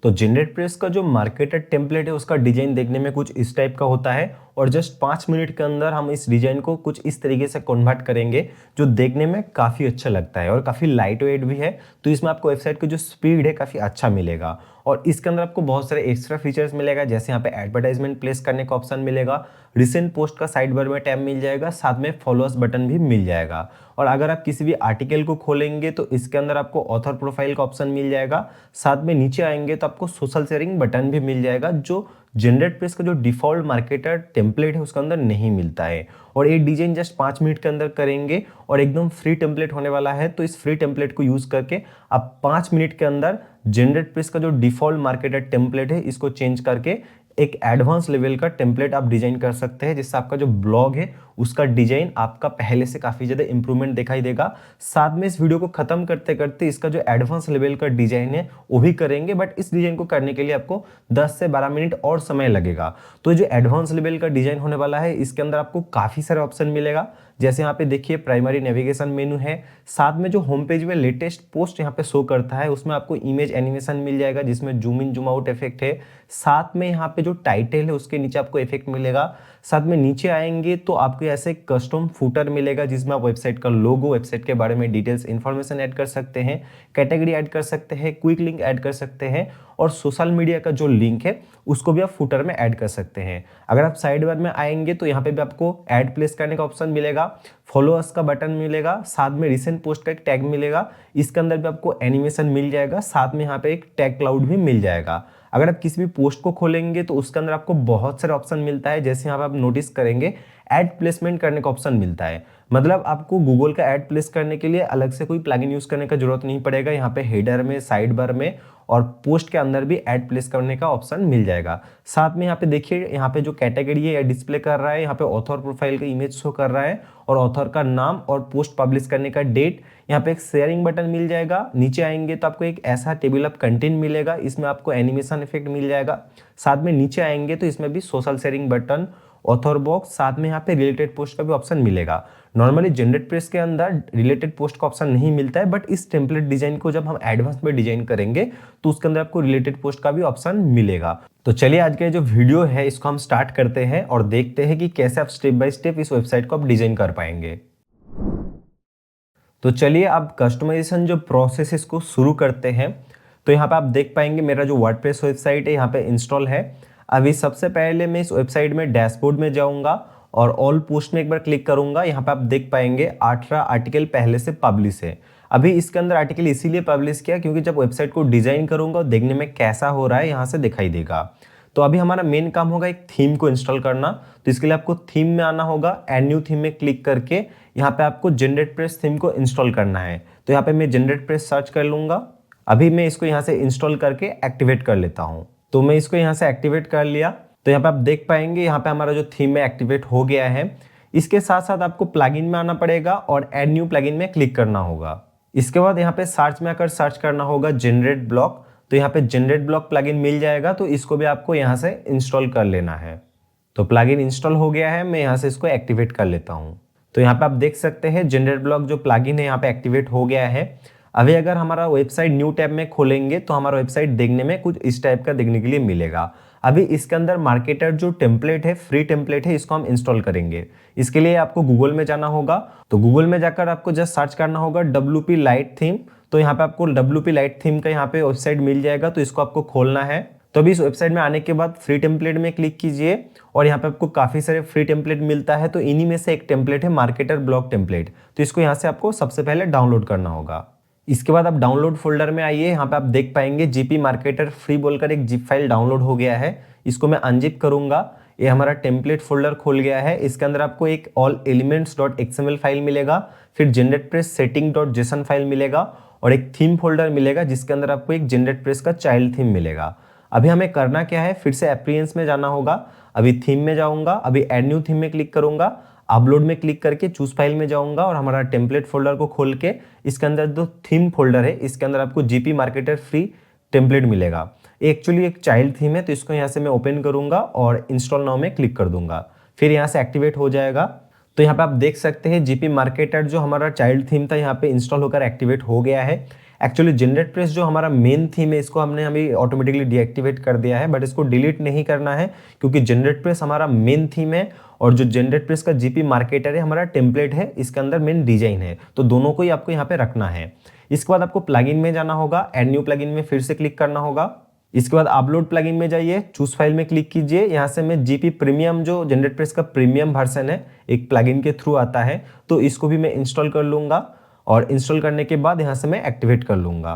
तो generate press का जो मार्केटर टेम्पलेट है उसका डिजाइन देखने में कुछ इस टाइप का होता है और जस्ट 5 मिनट के अंदर हम इस डिजाइन को कुछ इस तरीके से कन्वर्ट करेंगे जो देखने में काफ़ी अच्छा लगता है और काफ़ी लाइट वेट भी है। तो इसमें आपको वेबसाइट की जो स्पीड है काफ़ी अच्छा मिलेगा और इसके अंदर आपको बहुत सारे एक्स्ट्रा फीचर्स मिलेगा, जैसे यहाँ पे एडवर्टाइजमेंट प्लेस करने का ऑप्शन मिलेगा, रिसेंट पोस्ट का साइड बार में टैब मिल जाएगा, साथ में फॉलोअर्स बटन भी मिल जाएगा। और अगर आप किसी भी आर्टिकल को खोलेंगे तो इसके अंदर आपको ऑथर प्रोफाइल का ऑप्शन मिल जाएगा, साथ में नीचे आएंगे तो आपको सोशल शेयरिंग बटन भी मिल जाएगा जो जनरेट प्रेस का जो डिफॉल्ट मार्केटर टेम्पलेट है उसके अंदर नहीं मिलता है। और ये डिजाइन जस्ट 5 मिनट के अंदर करेंगे और एकदम फ्री टेम्पलेट होने वाला है। तो इस फ्री टेम्पलेट को यूज करके आप 5 मिनट के अंदर जनरेट प्रेस का जो डिफॉल्ट मार्केटर टेम्पलेट है इसको चेंज करके एक एडवांस लेवल का टेम्पलेट आप डिजाइन कर सकते हैं, जिससे आपका जो ब्लॉग है उसका डिजाइन आपका पहले से काफी ज्यादा इंप्रूवमेंट दिखाई देगा। साथ में इस वीडियो को खत्म करते करते इसका जो एडवांस लेवल का डिजाइन है वो भी करेंगे, बट इस डिजाइन को करने के लिए आपको 10 से 12 मिनट और समय लगेगा। तो जो एडवांस लेवल का डिजाइन होने वाला है इसके अंदर आपको काफी सारे ऑप्शन मिलेगा, जैसे यहाँ पे देखिए प्राइमरी नेविगेशन मेनू है, साथ में जो होम पेज में लेटेस्ट पोस्ट यहाँ पे शो करता है उसमें आपको इमेज एनिमेशन मिल जाएगा जिसमें zoom in zoom out effect है, साथ में यहाँ पे जो टाइटल है उसके नीचे आपको इफेक्ट मिलेगा। साथ में नीचे आएंगे तो आपको ऐसे कस्टम फूटर मिलेगा जिसमें आप वेबसाइट का लोगो, वेबसाइट के बारे में डिटेल्स इंफॉर्मेशन ऐड कर सकते हैं, कैटेगरी ऐड कर सकते हैं, क्विक लिंक ऐड कर सकते हैं और सोशल मीडिया का जो लिंक है उसको भी आप फूटर में ऐड कर सकते हैं। अगर आप साइड बार में आएंगे तो यहाँ पे भी आपको ऐड प्लेस करने का ऑप्शन मिलेगा, फॉलोअर्स का बटन मिलेगा, साथ में रिसेंट पोस्ट का एक टैग मिलेगा, इसके अंदर भी आपको एनिमेशन मिल जाएगा, साथ में यहाँ पे एक टैग क्लाउड भी मिल जाएगा। अगर आप किसी भी पोस्ट को खोलेंगे तो उसके अंदर आपको बहुत सारे ऑप्शन मिलता है, जैसे यहाँ पे आप नोटिस करेंगे ऐड प्लेसमेंट करने का ऑप्शन मिलता है, मतलब आपको गूगल का ऐड प्लेस करने के लिए अलग से कोई प्लगइन यूज करने का जरूरत नहीं पड़ेगा। यहाँ पे हेडर में, साइड बार में और पोस्ट के अंदर भी ऐड प्लेस करने का ऑप्शन मिल जाएगा। साथ में यहाँ पे देखिए यहाँ पे जो कैटेगरी है डिस्प्ले कर रहा है, यहाँ पे ऑथर प्रोफाइल का इमेज शो कर रहा है और ऑथर का नाम और पोस्ट पब्लिश करने का डेट। यहाँ पे एक शेयरिंग बटन मिल जाएगा, नीचे आएंगे तो आपको एक ऐसा टेबल ऑफ कंटेंट मिलेगा, इसमें आपको एनिमेशन इफेक्ट मिल जाएगा। साथ में नीचे आएंगे तो इसमें भी social sharing button, author box, साथ में यहाँ पे रिलेटेड पोस्ट का भी ऑप्शन मिलेगा। नॉर्मली जनरेट प्रेस के अंदर रिलेटेड पोस्ट का ऑप्शन नहीं मिलता है, बट इस टेम्पलेट डिजाइन को जब हम एडवांस में डिजाइन करेंगे तो उसके अंदर आपको रिलेटेड पोस्ट का भी ऑप्शन मिलेगा। तो चलिए आज का जो वीडियो है इसको हम स्टार्ट करते हैं और देखते हैं कि कैसे आप स्टेप बाय स्टेप इस वेबसाइट को आप डिजाइन कर पाएंगे। तो चलिए अब कस्टमाइजेशन जो प्रोसेस है इसको शुरू करते हैं। तो यहाँ पे आप देख पाएंगे मेरा जो वर्डप्रेस वेबसाइट है यहाँ पे इंस्टॉल है। अभी सबसे पहले मैं इस वेबसाइट में डैशबोर्ड में जाऊंगा और ऑल पोस्ट में एक बार क्लिक करूंगा। यहाँ पे आप देख पाएंगे 18 आर्टिकल पहले से पब्लिश है। अभी इसके अंदर आर्टिकल इसीलिए पब्लिश किया क्योंकि जब वेबसाइट को डिजाइन करूंगा और देखने में कैसा हो रहा है यहाँ से दिखाई देगा। तो अभी हमारा मेन काम होगा एक थीम को इंस्टॉल करना। तो इसके लिए आपको थीम में आना होगा, एड न्यू थीम में क्लिक करके यहाँ पे आपको जनरेट प्रेस थीम को इंस्टॉल करना है। तो यहाँ पे मैं जनरेट प्रेस सर्च कर लूंगा। अभी मैं इसको यहाँ से इंस्टॉल करके एक्टिवेट कर लेता हूँ। तो मैं इसको यहाँ से एक्टिवेट कर लिया। तो यहाँ पे आप देख पाएंगे यहाँ पे हमारा जो थीम है एक्टिवेट हो गया है। इसके साथ साथ आपको प्लगइन में आना पड़ेगा और ऐड न्यू प्लगइन में क्लिक करना होगा। इसके बाद यहाँ पे सर्च में आकर सर्च करना होगा जनरेट ब्लॉक। तो यहाँ पे जनरेट ब्लॉक प्लगइन मिल जाएगा, तो इसको भी आपको यहाँ से इंस्टॉल कर लेना है। तो प्लगइन इंस्टॉल हो गया है, मैं यहाँ से इसको एक्टिवेट कर लेता हूँ। तो यहाँ पे आप देख सकते हैं जनरेट ब्लॉक जो प्लगइन है यहाँ पे एक्टिवेट हो गया है। अभी अगर हमारा वेबसाइट न्यू टैब में खोलेंगे तो हमारा वेबसाइट देखने में कुछ इस टाइप का देखने के लिए मिलेगा। अभी इसके अंदर मार्केटर जो टेम्पलेट है, फ्री टेम्पलेट है, इसको हम इंस्टॉल करेंगे। इसके लिए आपको गूगल में जाना होगा। तो गूगल में जाकर आपको जस्ट सर्च करना होगा WP लाइट थीम। तो यहाँ पे आपको WP लाइट थीम का यहाँ पे वेबसाइट मिल जाएगा, तो इसको आपको खोलना है। तो अभी इस वेबसाइट में आने के बाद फ्री टेम्पलेट में क्लिक कीजिए और यहाँ पे आपको काफी सारे फ्री टेम्पलेट मिलता है। तो इन्हीं में से एक टेम्पलेट है मार्केटर ब्लॉक टेम्पलेट। तो इसको यहाँ से आपको सबसे पहले डाउनलोड करना होगा। इसके बाद आप डाउनलोड फोल्डर में आइए। यहाँ पे आप देख पाएंगे GP मार्केटर फ्री बोलकर एक जिप फाइल डाउनलोड हो गया है। इसको मैं अनजिप करूंगा। ये हमारा टेम्पलेट फोल्डर खुल गया है। इसके अंदर आपको एक all elements dot XML file मिलेगा, फिर generate press setting dot JSON file मिलेगा और एक थीम फोल्डर मिलेगा जिसके अंदर आपको एक जनरेट प्रेस का चाइल्ड थीम मिलेगा। अभी हमें करना क्या है, फिर से अपीयरेंस में जाना होगा। अभी थीम में जाऊंगा, अभी एड न्यू थीम में क्लिक करूंगा, अपलोड में क्लिक करके चूज फाइल में जाऊंगा और हमारा टेम्पलेट फोल्डर को खोल के इसके अंदर जो थीम फोल्डर है इसके अंदर आपको GP मार्केटर फ्री टेम्पलेट मिलेगा। एक्चुअली एक चाइल्ड थीम है, तो इसको यहाँ से मैं ओपन करूंगा और इंस्टॉल नाउ में क्लिक कर दूंगा। फिर यहाँ से एक्टिवेट हो जाएगा। तो यहाँ पे आप देख सकते हैं GP मार्केटर जो हमारा चाइल्ड थीम था यहाँ पे इंस्टॉल होकर एक्टिवेट हो गया है। एक्चुअली जनरेट प्रेस जो हमारा मेन थीम है इसको हमने अभी ऑटोमेटिकली डीएक्टिवेट कर दिया है, बट इसको डिलीट नहीं करना है क्योंकि जनरेट प्रेस हमारा मेन थीम है और जो जनरेट प्रेस का जीपी मार्केटर है हमारा टेम्पलेट है, इसके अंदर मेन डिजाइन है, तो दोनों को ही आपको यहाँ पे रखना है। इसके बाद आपको प्लगइन में जाना होगा, ऐड न्यू प्लगइन में फिर से क्लिक करना होगा। इसके बाद अपलोड प्लगइन में जाइए, चूज फाइल में क्लिक कीजिए। यहाँ से मैं जीपी प्रीमियम जो जनरेट प्रेस का प्रीमियम वर्जन है एक प्लगइन के थ्रू आता है, तो इसको भी मैं इंस्टॉल कर लूंगा और इंस्टॉल करने के बाद यहाँ से मैं एक्टिवेट कर लूंगा।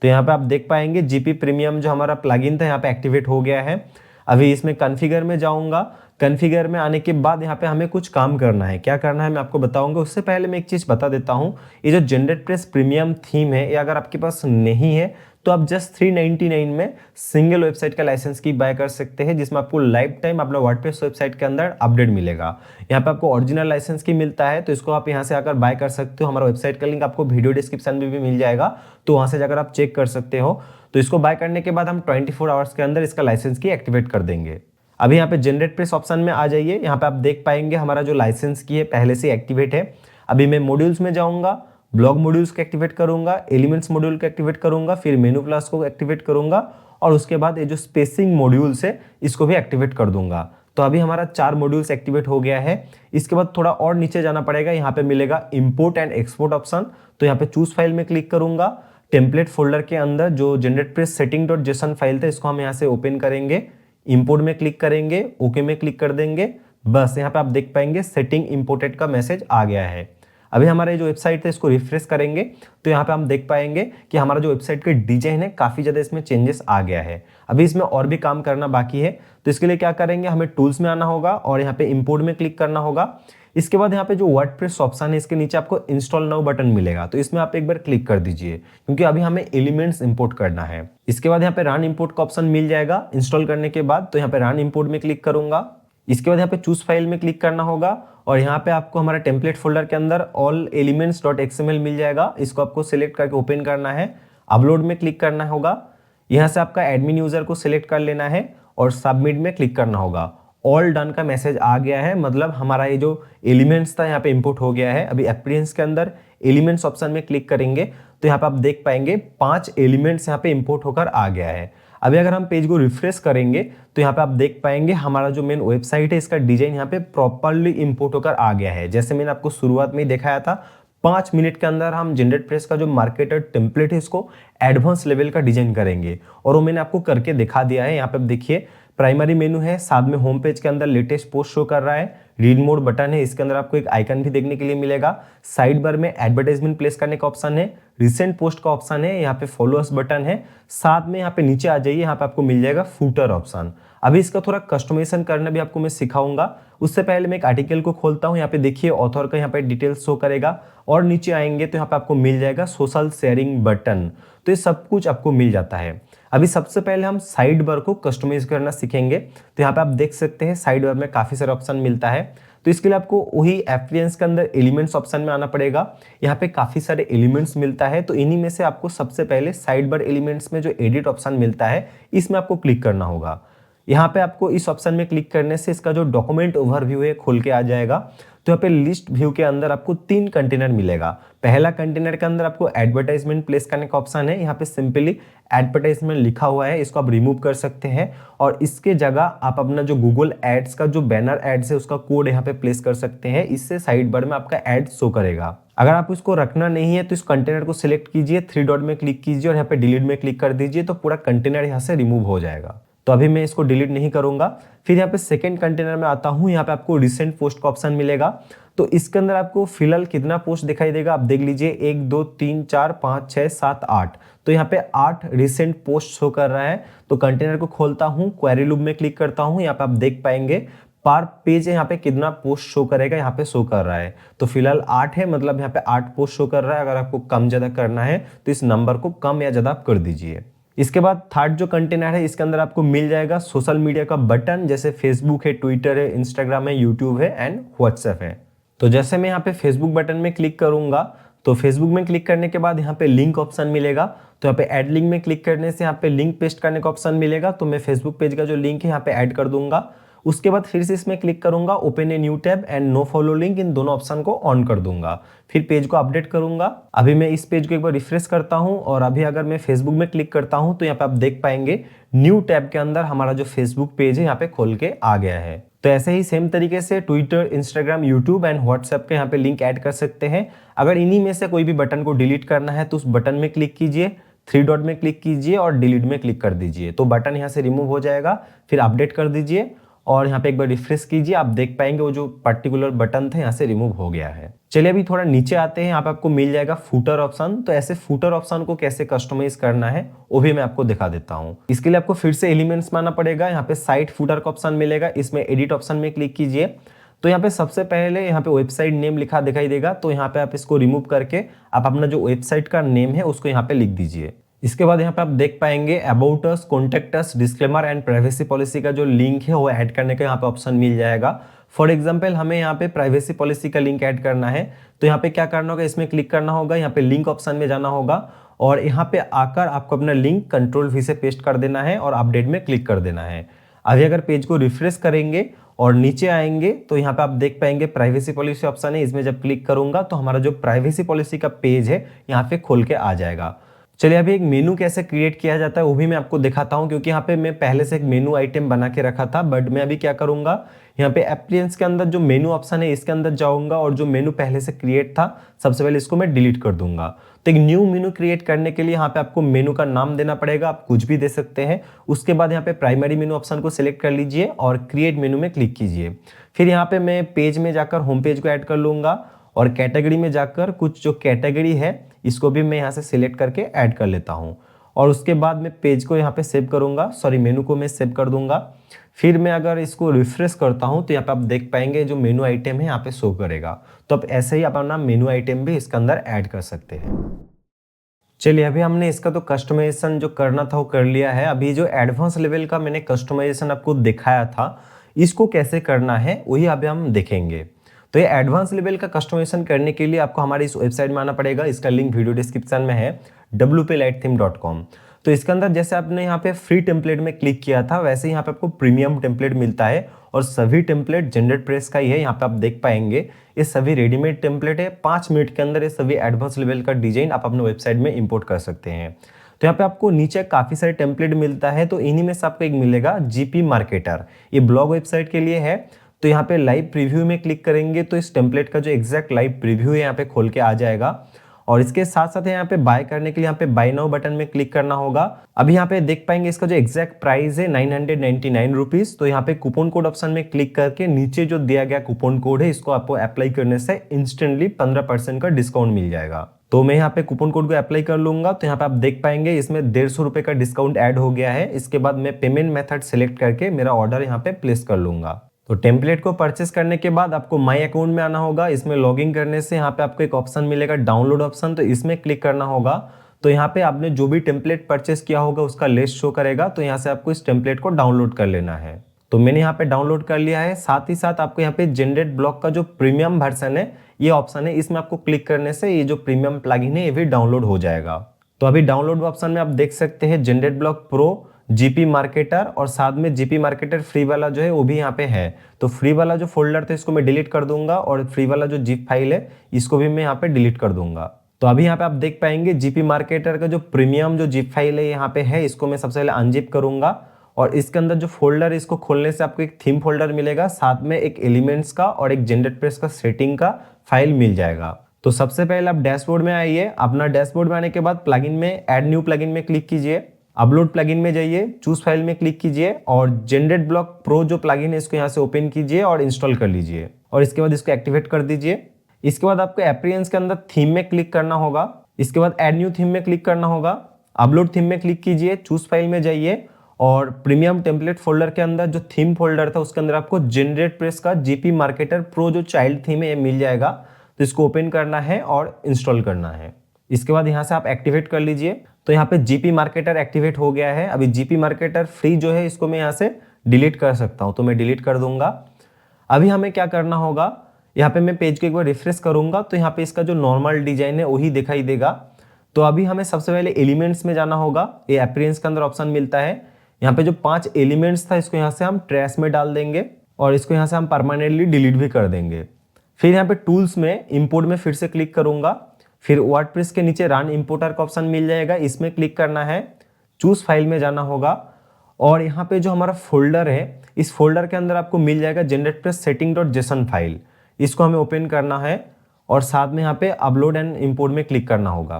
तो यहाँ पे आप देख पाएंगे जीपी प्रीमियम जो हमारा प्लगइन था यहाँ पे एक्टिवेट हो गया है। अभी इसमें कॉन्फ़िगर में जाऊंगा, कॉन्फ़िगर में आने के बाद यहाँ पे हमें कुछ काम करना है। क्या करना है मैं आपको बताऊंगा, उससे पहले मैं एक चीज़ बता देता हूँ। ये जो जनरेट प्रेस प्रीमियम थीम है ये अगर आपके पास नहीं है तो आप जस्ट 399 में सिंगल वेबसाइट का लाइसेंस की बाय कर सकते हैं, जिसमें आपको लाइफ टाइम अपना वर्डप्रेस वेबसाइट के अंदर अपडेट मिलेगा। यहाँ पे आपको ओरिजिनल लाइसेंस की मिलता है, तो इसको आप यहाँ से आकर बाय कर सकते हो। हमारा वेबसाइट का लिंक आपको वीडियो डिस्क्रिप्शन में भी मिल जाएगा, तो वहाँ से जाकर आप चेक कर सकते हो। तो इसको बाय करने के बाद हम 24 आवर्स के अंदर इसका लाइसेंस की एक्टिवेट कर देंगे। अभी यहाँ पे जनरेट प्रेस ऑप्शन में आ जाइए। यहाँ पे आप देख पाएंगे हमारा जो लाइसेंस की है पहले से एक्टिवेट है। अभी मैं मॉड्यूल्स में जाऊंगा, ब्लॉग मॉड्यूल्स को एक्टिवेट करूंगा, एलिमेंट्स मॉड्यूल को एक्टिवेट करूंगा, फिर मेनू प्लस को एक्टिवेट करूंगा और उसके बाद ये जो स्पेसिंग मॉड्यूल्स है इसको भी एक्टिवेट कर दूंगा। तो अभी हमारा 4 मॉड्यूल्स एक्टिवेट हो गया है। इसके बाद थोड़ा और नीचे जाना पड़ेगा, यहाँ पे मिलेगा इंपोर्ट एंड एक्सपोर्ट ऑप्शन। तो यहाँ पे चूज फाइल में क्लिक करूंगा, टेम्पलेट फोल्डर के अंदर जो जनरेट प्रेस setting.json फाइल था इसको हम यहाँ से ओपन करेंगे, इंपोर्ट में क्लिक करेंगे, ओके में क्लिक कर देंगे। बस यहाँ पे आप देख पाएंगे सेटिंग इंपोर्टेड का मैसेज आ गया है। अभी हमारा जो वेबसाइट है इसको रिफ्रेश करेंगे तो यहाँ पे हम देख पाएंगे कि हमारा जो वेबसाइट का डिजाइन है काफी ज्यादा इसमें चेंजेस आ गया है। अभी इसमें और भी काम करना बाकी है, तो इसके लिए क्या करेंगे, हमें टूल्स में आना होगा और यहाँ पे इंपोर्ट में क्लिक करना होगा। इसके बाद यहाँ पे जो वर्डप्रेस ऑप्शन है इसके नीचे आपको इंस्टॉल नाउ बटन मिलेगा, तो इसमें आप एक बार क्लिक कर दीजिए क्योंकि अभी हमें एलिमेंट्स इंपोर्ट करना है। इसके बाद यहाँ पे रन इंपोर्ट का ऑप्शन मिल जाएगा इंस्टॉल करने के बाद, तो यहाँ पे रन इंपोर्ट में क्लिक करूंगा। इसके बाद यहाँ पे चूज फाइल में क्लिक करना होगा और यहाँ पे आपको हमारा टेम्पलेट फोल्डर के अंदर ऑल elements.xml मिल जाएगा, इसको आपको सिलेक्ट करके ओपन करना है। अपलोड में क्लिक करना होगा, यहाँ से आपका एडमिन यूजर को सिलेक्ट कर लेना है और सबमिट में क्लिक करना होगा। ऑल डन का मैसेज आ गया है, मतलब हमारा ये जो एलिमेंट्स था यहाँ पे इंपोर्ट हो गया है। अभी अपीयरेंस के अंदर एलिमेंट्स ऑप्शन में क्लिक करेंगे तो यहाँ पे आप देख पाएंगे 5 एलिमेंट्स यहाँ पे इंपोर्ट होकर आ गया है। अभी अगर हम पेज को रिफ्रेश करेंगे तो यहाँ पे आप देख पाएंगे हमारा जो मेन वेबसाइट है इसका डिजाइन यहाँ पे प्रॉपरली इंपोर्ट होकर आ गया है। जैसे मैंने आपको शुरुआत में ही दिखाया था, 5 मिनट के अंदर हम जनरेट प्रेस का जो मार्केटर टेम्पलेट है इसको एडवांस लेवल का डिजाइन करेंगे और वो मैंने आपको करके दिखा दिया है। यहाँ पे आप देखिए प्राइमरी मेनू है, साथ में होम पेज के अंदर लेटेस्ट पोस्ट शो कर रहा है, रीड मोड बटन है, इसके अंदर आपको एक आइकन भी देखने के लिए मिलेगा। साइड बार में एडवर्टाइजमेंट प्लेस करने का ऑप्शन है, रिसेंट पोस्ट का ऑप्शन है, यहाँ पे फॉलोअर्स बटन है, साथ में यहाँ पे नीचे आ जाइए, यहाँ पे आपको मिल जाएगा फूटर ऑप्शन। अभी इसका थोड़ा कस्टमाइजेशन करना भी आपको मैं सिखाऊंगा, उससे पहले मैं एक आर्टिकल को खोलता हूँ। यहाँ पे देखिए ऑथर का यहाँ पे डिटेल्स शो करेगा और नीचे आएंगे तो यहाँ पे आपको मिल जाएगा सोशल शेयरिंग बटन, तो ये सब कुछ आपको मिल जाता है। अभी सबसे पहले हम साइड बार को कस्टमाइज करना सीखेंगे, तो यहाँ पे आप देख सकते हैं साइड बार में काफी सारे ऑप्शन मिलता है। तो इसके लिए आपको वही अपीयरेंस के अंदर एलिमेंट्स ऑप्शन में आना पड़ेगा। यहाँ पे काफी सारे एलिमेंट्स मिलता है, तो इन्हीं में से आपको सबसे पहले साइड बार एलिमेंट्स में जो एडिट ऑप्शन मिलता है इसमें आपको क्लिक करना होगा। यहाँ पे आपको इस ऑप्शन में क्लिक करने से इसका जो डॉक्यूमेंट ओवरव्यू है खोल के आ जाएगा। तो यहाँ पे लिस्ट व्यू के अंदर आपको 3 कंटेनर मिलेगा। पहला कंटेनर के अंदर आपको एडवर्टाइजमेंट प्लेस करने का ऑप्शन है, यहाँ पे सिंपली एडवर्टाइजमेंट लिखा हुआ है, इसको आप रिमूव कर सकते हैं और इसके जगह आप अपना जो गूगल एड्स का जो बैनर एड्स है उसका कोड यहाँ पे प्लेस कर सकते हैं। इससे साइड बार में आपका एड शो करेगा। अगर आप इसको रखना नहीं है तो इस कंटेनर को सिलेक्ट कीजिए, 3 डॉट में क्लिक कीजिए और यहाँ पे डिलीट में क्लिक कर दीजिए, तो पूरा कंटेनर यहाँ से रिमूव हो जाएगा। तो अभी मैं इसको डिलीट नहीं करूंगा। फिर यहाँ पे सेकंड कंटेनर में आता हूँ, यहाँ पे आपको रिसेंट पोस्ट का ऑप्शन मिलेगा। तो इसके अंदर आपको फिलहाल कितना पोस्ट दिखाई देगा आप देख लीजिए, 1 2 3 4 5 6 7 8, तो यहाँ पे 8 रिसेंट पोस्ट शो कर रहा है। तो कंटेनर को खोलता हूँ, क्वेरी लूप में क्लिक करता हूँ, यहाँ पे आप देख पाएंगे पर पेज है यहाँ पे कितना पोस्ट शो करेगा, यहाँ पे शो कर रहा है। तो फिलहाल 8 है, मतलब यहाँ पे 8 पोस्ट शो कर रहा है। अगर आपको कम ज्यादा करना है तो इस नंबर को कम या ज्यादा आप कर दीजिए। इसके बाद थर्ड जो कंटेनर है इसके अंदर आपको मिल जाएगा सोशल मीडिया का बटन, जैसे फेसबुक है, ट्विटर है, इंस्टाग्राम है, यूट्यूब है एंड व्हाट्सएप है। तो जैसे मैं यहाँ पे फेसबुक बटन में क्लिक करूंगा तो फेसबुक में क्लिक करने के बाद यहाँ पे लिंक ऑप्शन मिलेगा। तो यहाँ पे ऐड लिंक में क्लिक करने से यहाँ पे लिंक पेस्ट करने का ऑप्शन मिलेगा। तो मैं फेसबुक पेज का जो लिंक है यहाँ पे ऐड कर दूंगा। उसके बाद फिर से इसमें क्लिक करूंगा, open a new tab and no follow link, इन दोनों ऑप्शन को ऑन कर दूंगा। फिर पेज को अपडेट करूंगा। अभी मैं इस पेज को एक बार रिफ्रेश करता हूं और अभी अगर मैं फेसबुक में क्लिक करता हूं तो यहाँ पे आप देख पाएंगे न्यू टैब के अंदर हमारा जो फेसबुक पेज है यहाँ पे खोल के आ गया है। तो ऐसे ही सेम तरीके से Twitter, Instagram, YouTube and WhatsApp के यहाँ पे लिंक ऐड कर सकते हैं। अगर इन्हीं में से कोई भी बटन को डिलीट करना है तो उस बटन में क्लिक कीजिए, थ्री डॉट में क्लिक कीजिए और डिलीट में क्लिक कर दीजिए, तो बटन यहाँ से रिमूव हो जाएगा। फिर अपडेट कर दीजिए और यहाँ पे एक बार रिफ्रेश कीजिए, आप देख पाएंगे वो जो पर्टिकुलर बटन था यहाँ से रिमूव हो गया है। चलिए अभी थोड़ा नीचे आते हैं, यहाँ पे आपको मिल जाएगा फुटर ऑप्शन। तो ऐसे फुटर ऑप्शन को कैसे कस्टमाइज करना है वो भी मैं आपको दिखा देता हूँ। इसके लिए आपको फिर से एलिमेंट्स में आना पड़ेगा, यहाँ पे साइट फुटर का ऑप्शन मिलेगा, इसमें एडिट ऑप्शन में क्लिक कीजिए। तो यहाँ पे सबसे पहले यहाँ पे वेबसाइट नेम लिखा दिखाई देगा, तो यहाँ पे आप इसको रिमूव करके आप अपना जो वेबसाइट का नेम है उसको यहाँ पे लिख दीजिए। इसके बाद यहाँ पे आप देख पाएंगे about us, contact us, disclaimer and privacy policy का जो लिंक है वो ऐड करने का यहाँ पे ऑप्शन मिल जाएगा। फॉर एग्जांपल हमें यहाँ पे प्राइवेसी पॉलिसी का लिंक ऐड करना है, तो यहाँ पे क्या करना होगा, इसमें क्लिक करना होगा, यहाँ पे लिंक ऑप्शन में जाना होगा और यहाँ पे आकर आपको अपना लिंक कंट्रोल-V से पेस्ट कर देना है और अपडेट में क्लिक कर देना है। अभी अगर पेज को रिफ्रेश करेंगे और नीचे आएंगे तो यहाँ पे आप देख पाएंगे प्राइवेसी पॉलिसी ऑप्शन है, इसमें जब क्लिक करूंगा तो हमारा जो प्राइवेसी पॉलिसी का पेज है यहाँ पे खोल के आ जाएगा। चलिए अभी एक मेनू कैसे क्रिएट किया जाता है वो भी मैं आपको दिखाता हूँ, क्योंकि यहाँ पे मैं पहले से एक मेनू आइटम बना के रखा था। बट मैं अभी क्या करूंगा, यहाँ पे एप्लियंस के अंदर जो मेनू ऑप्शन है इसके अंदर जाऊंगा और जो मेनू पहले से क्रिएट था सबसे पहले इसको मैं डिलीट कर दूंगा। तो एक न्यू मेनू क्रिएट करने के लिए यहाँ पे आपको मेनू का नाम देना पड़ेगा, आप कुछ भी दे सकते हैं। उसके बाद यहाँ पे प्राइमरी मेनू ऑप्शन को सिलेक्ट कर लीजिए और क्रिएट मेनू में क्लिक कीजिए। फिर यहाँ पे मैं पेज में जाकर होम पेज को ऐड कर लूंगा और कैटेगरी में जाकर कुछ जो कैटेगरी है इसको भी मैं यहाँ से सिलेक्ट करके ऐड कर लेता हूँ और उसके बाद मैं पेज को यहाँ पे सेव करूंगा, सॉरी मेनू को मैं सेव कर दूंगा। फिर मैं अगर इसको रिफ्रेश करता हूँ तो यहाँ पे आप देख पाएंगे जो मेनू आइटम है यहाँ पे शो करेगा। तो अब ऐसे ही आप अपना मेनू आइटम भी इसके अंदर ऐड कर सकते हैं। चलिए अभी हमने इसका तो कस्टमाइजेशन जो करना था वो कर लिया है। अभी जो एडवांस लेवल का मैंने कस्टमाइजेशन आपको दिखाया था इसको कैसे करना है वही अभी हम देखेंगे। तो ये एडवांस लेवल का कस्टमाइजेशन करने के लिए आपको हमारी इस वेबसाइट में आना पड़ेगा, इसका लिंक वीडियो डिस्क्रिप्शन में है wplighttheme.com। तो इसके अंदर जैसे आपने यहाँ पे फ्री टेम्पलेट में क्लिक किया था वैसे ही यहाँ पे आपको प्रीमियम टेम्पलेट मिलता है और सभी टेम्पलेट जनरेट प्रेस का ही है। यहाँ पे आप देख पाएंगे ये सभी रेडीमेड टेम्पलेट है, 5 मिनट के अंदर ये सभी एडवांस लेवल का डिजाइन आप अपने वेबसाइट में इंपोर्ट कर सकते हैं। तो यहाँ पे आपको नीचे काफी सारे टेम्पलेट मिलता है, तो इन्हीं में से आपको एक मिलेगा जीपी मार्केटर, ये ब्लॉग वेबसाइट के लिए है। तो यहाँ पे लाइव प्रीव्यू में क्लिक करेंगे तो इस टेम्पलेट का जो एग्जैक्ट लाइव प्रीव्यू है यहाँ पे खोल के आ जाएगा और इसके साथ साथ यहाँ पे बाय करने के लिए यहाँ पे बाय नाउ बटन में क्लिक करना होगा। अभी यहाँ पे देख पाएंगे इसका जो एग्जैक्ट प्राइस है 999 रुपीज। तो यहाँ पे कूपन कोड ऑप्शन में क्लिक करके नीचे जो दिया गया कूपन कोड है इसको आपको अप्लाई करने से इंस्टेंटली 15% का डिस्काउंट मिल जाएगा। तो मैं यहाँ पे कूपन कोड को अप्लाई कर लूंगा। तो यहाँ पे आप देख पाएंगे इसमें 150 रुपए का डिस्काउंट ऐड हो गया है। इसके बाद मैं पेमेंट मेथड सिलेक्ट करके मेरा ऑर्डर यहाँ पे प्लेस कर लूंगा। तो टेम्पलेट को परचेस करने के बाद आपको माई अकाउंट में आना होगा। इसमें लॉगिन करने से यहाँ पे आपको एक ऑप्शन मिलेगा डाउनलोड ऑप्शन, तो इसमें क्लिक करना होगा। तो यहाँ पे आपने जो भी टेम्पलेट परचेस किया होगा उसका लिस्ट शो करेगा, तो यहाँ से आपको इस टेम्पलेट को डाउनलोड कर लेना है। तो मैंने यहाँ पे डाउनलोड कर लिया है। साथ ही साथ आपको यहाँ पे जनरेट ब्लॉक का जो प्रीमियम वर्जन है ये ऑप्शन है, इसमें आपको क्लिक करने से ये जो प्रीमियम प्लगइन है ये भी डाउनलोड हो जाएगा। तो अभी डाउनलोड ऑप्शन में आप देख सकते हैं generate block pro, GP marketer और साथ में जीपी मार्केटर फ्री वाला जो है वो भी यहाँ पे है। तो फ्री वाला जो फोल्डर था इसको मैं डिलीट कर दूंगा और फ्री वाला जो जिप फाइल है इसको भी मैं यहाँ पे डिलीट कर दूंगा। तो अभी यहाँ पे आप देख पाएंगे जीपी मार्केटर का जो प्रीमियम जो जिप फाइल है यहाँ पे है, इसको मैं सबसे पहले अनजिप करूंगा और इसके अंदर जो फोल्डर है इसको खोलने से आपको एक थीम फोल्डर मिलेगा, साथ में एक एलिमेंट्स का और एक जनरेट प्रेस का सेटिंग का फाइल मिल जाएगा। तो सबसे पहले आप डैशबोर्ड में आइए। अपना डैशबोर्ड में आने के बाद प्लगइन में ऐड न्यू प्लगइन में क्लिक कीजिए, अपलोड प्लगइन में जाइए, चूज फाइल में क्लिक कीजिए और जनरेट ब्लॉक प्रो जो प्लगइन है इसको यहाँ से ओपन कीजिए और इंस्टॉल कर लीजिए और इसके बाद इसको एक्टिवेट कर दीजिए। इसके बाद आपको एप्रियंस के अंदर थीम में क्लिक करना होगा। इसके बाद ऐड न्यू थीम में क्लिक करना होगा, अपलोड थीम में क्लिक कीजिए, चूज फाइल में जाइए और प्रीमियम टेम्पलेट फोल्डर के अंदर जो थीम फोल्डर था उसके अंदर आपको जनरेट प्रेस का जीपी मार्केटर प्रो जो चाइल्ड थीम है ये मिल जाएगा। तो इसको ओपन करना है और इंस्टॉल करना है। इसके बाद यहाँ से आप एक्टिवेट कर लीजिए। तो यहाँ पे जीपी मार्केटर एक्टिवेट हो गया है। अभी जीपी मार्केटर फ्री जो है इसको मैं यहाँ से डिलीट कर सकता हूँ, तो मैं डिलीट कर दूंगा। अभी हमें क्या करना होगा, यहाँ पे मैं पेज को एक बार रिफ्रेश करूंगा तो यहाँ पे इसका जो नॉर्मल डिजाइन है वही दिखाई देगा। तो अभी हमें सबसे पहले एलिमेंट्स में जाना होगा, ये अपीयरेंस के अंदर ऑप्शन मिलता है, यहाँ पे जो 5 एलिमेंट्स था इसको यहाँ से हम ट्रैश में डाल देंगे और इसको यहाँ से हम परमानेंटली डिलीट भी कर देंगे। फिर यहाँ पे टूल्स में इंपोर्ट में फिर से क्लिक करूंगा, फिर वर्डप्रेस के नीचे रन इंपोर्टर का ऑप्शन मिल जाएगा, इसमें क्लिक करना है, चूज फाइल में जाना होगा और यहाँ पे जो हमारा फोल्डर है इस फोल्डर के अंदर आपको मिल जाएगा जेनरेटप्रेस setting.json फाइल, इसको हमें ओपन करना है और साथ में यहाँ पे अपलोड एंड इंपोर्ट में क्लिक करना होगा।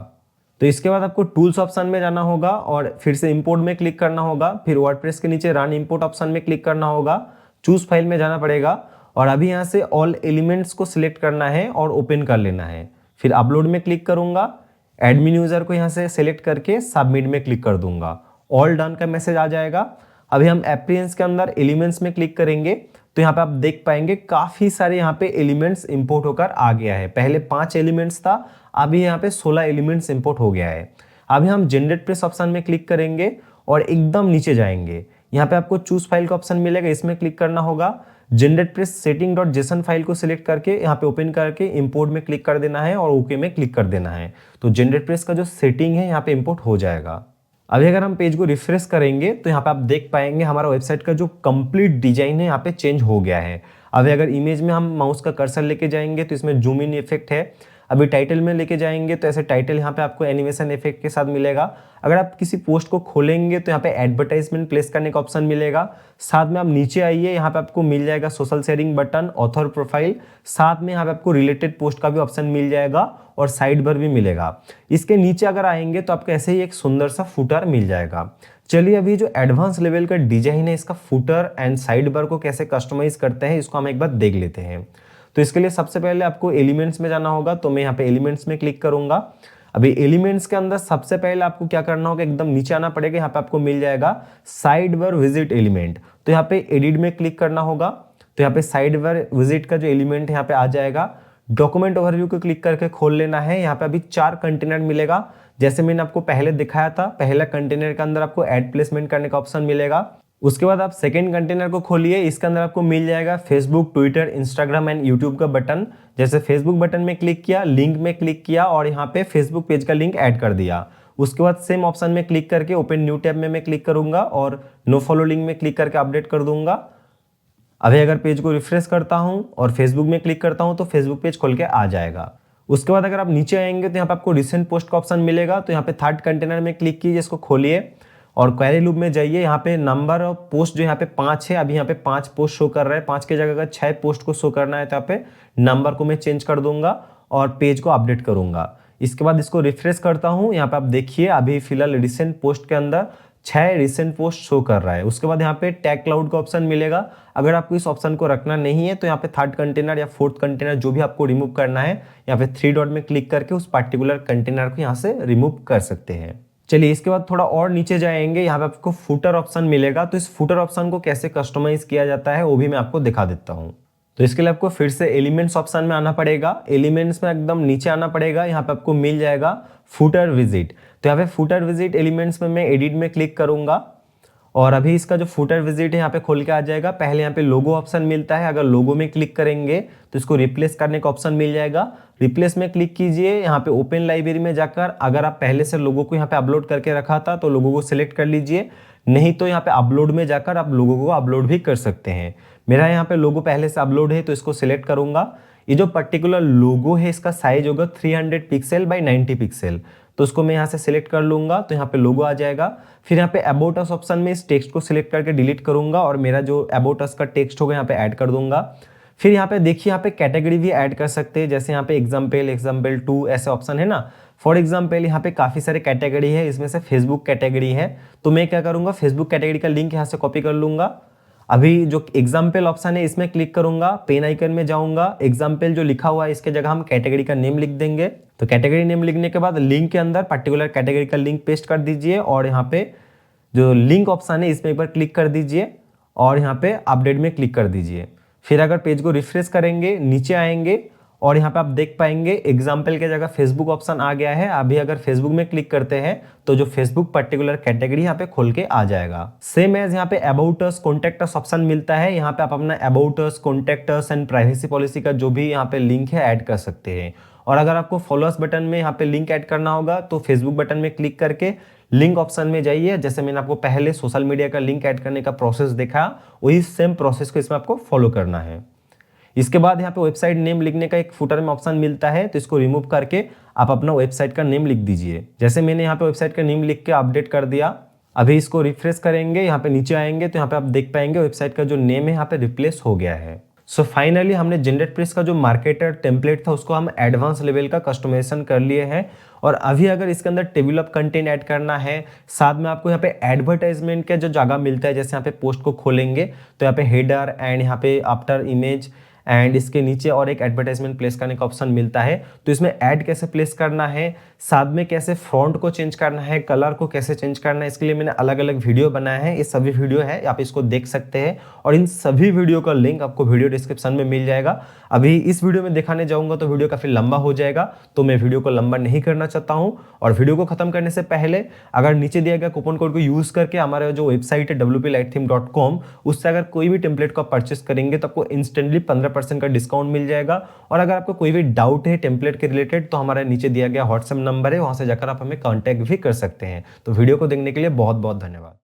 तो इसके बाद आपको टूल्स ऑप्शन में जाना होगा और फिर से इंपोर्ट में क्लिक करना होगा, फिर वर्डप्रेस के नीचे रन इंपोर्ट ऑप्शन में क्लिक करना होगा, चूज फाइल में जाना पड़ेगा और अभी यहाँ से ऑल एलिमेंट्स को सिलेक्ट करना है और ओपन कर लेना है। फिर अपलोड में क्लिक करूंगा, एडमिन यूजर को यहाँ से सिलेक्ट करके सबमिट में क्लिक कर दूंगा, ऑल डन का मैसेज आ जाएगा। अभी हम एप्रियंस के अंदर एलिमेंट्स में क्लिक करेंगे तो यहाँ पे आप देख पाएंगे काफी सारे यहाँ पे एलिमेंट्स इंपोर्ट होकर आ गया है। पहले 5 एलिमेंट्स था, अभी यहाँ पे 16 एलिमेंट्स इंपोर्ट हो गया है। अभी हम जनरेट प्रेस ऑप्शन में क्लिक करेंगे और एकदम नीचे जाएंगे, यहाँ पे आपको चूज फाइल का ऑप्शन मिलेगा, इसमें क्लिक करना होगा। जनरेट प्रेस setting.json फाइल को सिलेक्ट करके यहाँ पे ओपन करके इंपोर्ट में क्लिक कर देना है और ओके में क्लिक कर देना है। तो जनरेट प्रेस का जो सेटिंग है यहाँ पे इंपोर्ट हो जाएगा। अभी अगर हम पेज को रिफ्रेश करेंगे तो यहाँ पे आप देख पाएंगे हमारा वेबसाइट का जो कंप्लीट डिजाइन है यहाँ पे चेंज हो गया है। अभी अगर इमेज में हम माउस का कर्सर लेके जाएंगे तो इसमें जूम इन इफेक्ट है। अभी टाइटल में लेके जाएंगे तो ऐसे टाइटल यहाँ पे आपको एनिमेशन इफेक्ट के साथ मिलेगा। अगर आप किसी पोस्ट को खोलेंगे तो यहाँ पे एडवर्टाइजमेंट प्लेस करने का ऑप्शन मिलेगा। साथ में आप नीचे आइए, यहाँ पे आपको मिल जाएगा social sharing button, author profile, साथ में यहाँ पे आपको रिलेटेड पोस्ट का भी ऑप्शन मिल जाएगा और साइड बार भी मिलेगा। इसके नीचे अगर आएंगे तो आपको ऐसे ही एक सुंदर सा फुटर मिल जाएगा। चलिए अभी जो एडवांस लेवल का डिजाइन है इसका फुटर एंड साइड बार को कैसे कस्टमाइज करते हैं इसको हम एक बार देख लेते हैं। तो इसके लिए सबसे पहले आपको एलिमेंट्स में जाना होगा, तो मैं यहाँ पे एलिमेंट्स में क्लिक करूंगा। अभी एलिमेंट्स के अंदर सबसे पहले आपको क्या करना होगा, एकदम नीचे आना पड़ेगा, यहाँ पे आपको मिल जाएगा साइड बार विजिट एलिमेंट। तो यहाँ पे एडिट में क्लिक करना होगा, तो यहाँ पे साइड बार विजिट का जो एलिमेंट है यहाँ पे आ जाएगा। डॉक्यूमेंट ओवरव्यू को क्लिक करके खोल लेना है। यहाँ पे अभी 4 कंटेनर मिलेगा, जैसे मैंने आपको पहले दिखाया था। पहला कंटेनर के अंदर आपको ऐड प्लेसमेंट करने का ऑप्शन मिलेगा। उसके बाद आप सेकंड कंटेनर को खोलिए, इसके अंदर आपको मिल जाएगा Facebook, Twitter, Instagram and YouTube का बटन। जैसे फेसबुक बटन में क्लिक किया, लिंक में क्लिक किया और यहाँ पे फेसबुक पेज का लिंक ऐड कर दिया। उसके बाद सेम ऑप्शन में क्लिक करके ओपन न्यू टैब में मैं क्लिक करूंगा और नो फॉलो लिंक में क्लिक करके अपडेट कर दूंगा। अभी अगर पेज को रिफ्रेश करता हूं और फेसबुक में क्लिक करता हूं तो फेसबुक पेज खोल के आ जाएगा। उसके बाद अगर आप नीचे आएंगे तो यहाँ पे आपको रिसेंट पोस्ट का ऑप्शन मिलेगा, तो यहाँ पे थर्ड कंटेनर में क्लिक कीजिए, इसको खोलिए और क्वेरी लूप में जाइए। यहाँ पे नंबर ऑफ पोस्ट जो यहाँ पे 5 है, अभी यहाँ पे 5 पोस्ट शो कर रहा है। 5 की जगह अगर 6 पोस्ट को शो करना है तो यहाँ पे नंबर को मैं चेंज कर दूंगा और पेज को अपडेट करूंगा। इसके बाद इसको रिफ्रेश करता हूँ, यहाँ पे आप देखिए अभी फिलहाल रिसेंट पोस्ट के अंदर 6 रिसेंट पोस्ट शो कर रहा है। उसके बाद यहाँ पे टैग क्लाउड का ऑप्शन मिलेगा। अगर आपको इस ऑप्शन को रखना नहीं है तो यहाँ पे थर्ड कंटेनर या फोर्थ कंटेनर जो भी आपको रिमूव करना है, यहाँ पे 3 डॉट में क्लिक करके उस पर्टिकुलर कंटेनर को यहाँ से रिमूव कर सकते हैं। चलिए इसके बाद थोड़ा और नीचे जाएंगे, यहाँ पे आपको फुटर ऑप्शन मिलेगा। तो इस फुटर ऑप्शन को कैसे कस्टमाइज किया जाता है वो भी मैं आपको दिखा देता हूँ। तो इसके लिए आपको फिर से एलिमेंट्स ऑप्शन में आना पड़ेगा। एलिमेंट्स में एकदम नीचे आना पड़ेगा, यहाँ पे आपको मिल जाएगा फुटर विजिट। तो यहाँ पे फुटर विजिट एलिमेंट्स में मैं एडिट में क्लिक करूंगा और अभी इसका जो फुटर विजिट है यहाँ पे खोल के आ जाएगा। पहले यहाँ पे लोगो ऑप्शन मिलता है, अगर लोगो में क्लिक करेंगे तो इसको रिप्लेस करने का ऑप्शन मिल जाएगा। रिप्लेस में क्लिक कीजिए, यहाँ पे ओपन लाइब्रेरी में जाकर अगर आप पहले से लोगो को यहाँ पे अपलोड करके रखा था तो लोगो को सिलेक्ट कर लीजिए, नहीं तो यहाँ पे अपलोड में जाकर आप लोगों को अपलोड भी कर सकते हैं। मेरा यहाँ पे लोगो पहले से अपलोड है तो इसको सिलेक्ट करूंगा। ये जो पर्टिकुलर लोगो है इसका साइज होगा 300 पिक्सल बाई 90 पिक्सल, तो उसको मैं यहाँ से सिलेक्ट कर लूंगा, तो यहाँ पे लोगो आ जाएगा। फिर यहाँ पे अबाउट अस ऑप्शन में इस टेक्स्ट को सिलेक्ट करके डिलीट करूंगा और मेरा जो अबाउट अस का टेक्स्ट होगा यहाँ पे ऐड कर दूंगा। फिर यहाँ पे देखिए यहाँ पे कैटेगरी भी ऐड कर सकते हैं, जैसे यहाँ पे एग्जाम्पल, एग्जाम्पल 2 ऐसे ऑप्शन है ना। फॉर एग्जाम्पल यहाँ पे काफी सारे कैटेगरी है, इसमें से फेसबुक कैटेगरी है, तो मैं क्या करूंगा फेसबुक कैटेगरी का लिंक यहाँ से कॉपी कर लूंगा। अभी जो एग्जाम्पल ऑप्शन है इसमें क्लिक करूंगा, पेन आइकन में जाऊंगा, एग्जाम्पल जो लिखा हुआ है इसके जगह हम कैटेगरी का नेम लिख देंगे। तो कैटेगरी नेम लिखने के बाद लिंक के अंदर पर्टिकुलर कैटेगरी का लिंक पेस्ट कर दीजिए और यहाँ पे जो लिंक ऑप्शन है इसमें एक बार क्लिक कर दीजिए और यहाँ पे अपडेट में क्लिक कर दीजिए। फिर अगर पेज को रिफ्रेश करेंगे, नीचे आएंगे और यहाँ पे आप देख पाएंगे एग्जाम्पल के जगह फेसबुक ऑप्शन आ गया है। अभी अगर फेसबुक में क्लिक करते हैं तो जो फेसबुक पर्टिकुलर कैटेगरी यहाँ पे खोल के आ जाएगा। सेम एज यहाँ पे about us, contact us option मिलता है, यहाँ पे आप अपना about us, contact us and privacy policy का जो भी यहाँ पे लिंक है ऐड कर सकते हैं। और अगर आपको फॉलोअर्स बटन में यहाँ पे लिंक ऐड करना होगा तो फेसबुक बटन में क्लिक करके लिंक ऑप्शन में जाइए, जैसे मैंने आपको पहले सोशल मीडिया का लिंक ऐड करने का प्रोसेस देखा, वही सेम प्रोसेस को इसमें आपको फॉलो करना है। इसके बाद यहाँ पे वेबसाइट नेम लिखने का एक फुटर में ऑप्शन मिलता है, तो इसको रिमूव करके आप अपना वेबसाइट का नेम लिख दीजिए। जैसे मैंने यहाँ पे वेबसाइट का नेम लिख के अपडेट कर दिया, अभी इसको रिफ्रेश करेंगे, यहाँ पे नीचे आएंगे तो यहाँ पे आप देख पाएंगे वेबसाइट का जो नेम है यहाँ पे रिप्लेस हो गया है। सो फाइनली हमने जनरेटप्रेस का जो मार्केटर टेम्पलेट था उसको हम एडवांस लेवल का कस्टमाइजेशन कर लिए हैं। और अभी अगर इसके अंदर टेबल ऑफ कंटेंट ऐड करना है, साथ में आपको यहाँ पे एडवर्टाइजमेंट का जो जगह मिलता है, जैसे यहाँ पे पोस्ट को खोलेंगे तो यहाँ पे हेडर एंड यहाँ पे आफ्टर इमेज एंड इसके नीचे और एक एडवर्टाइजमेंट प्लेस करने का ऑप्शन मिलता है। तो इसमें ऐड कैसे प्लेस करना है, साथ में कैसे फॉन्ट को चेंज करना है, कलर को कैसे चेंज करना है, इसके लिए मैंने अलग अलग वीडियो बनाया है। ये सभी वीडियो है, आप इसको देख सकते हैं और इन सभी वीडियो का लिंक आपको वीडियो डिस्क्रिप्शन में मिल जाएगा। अभी इस वीडियो में दिखाने जाऊंगा तो वीडियो काफी लंबा हो जाएगा, तो मैं वीडियो को लंबा नहीं करना चाहता हूं। और वीडियो को खत्म करने से पहले अगर नीचे दिया गया कूपन कोड को यूज करके हमारा जो वेबसाइट है wplighttheme.com, उससे अगर कोई भी टेम्पलेट को परचेस करेंगे तो आपको इंस्टेंटली 15% का डिस्काउंट मिल जाएगा। और अगर आपको कोई भी डाउट है टेम्पलेट के रिलेटेड तो हमारे नीचे दिया गया व्हाट्सएप नंबर है, वहां से जाकर आप हमें कांटेक्ट भी कर सकते हैं। तो वीडियो को देखने के लिए बहुत बहुत धन्यवाद।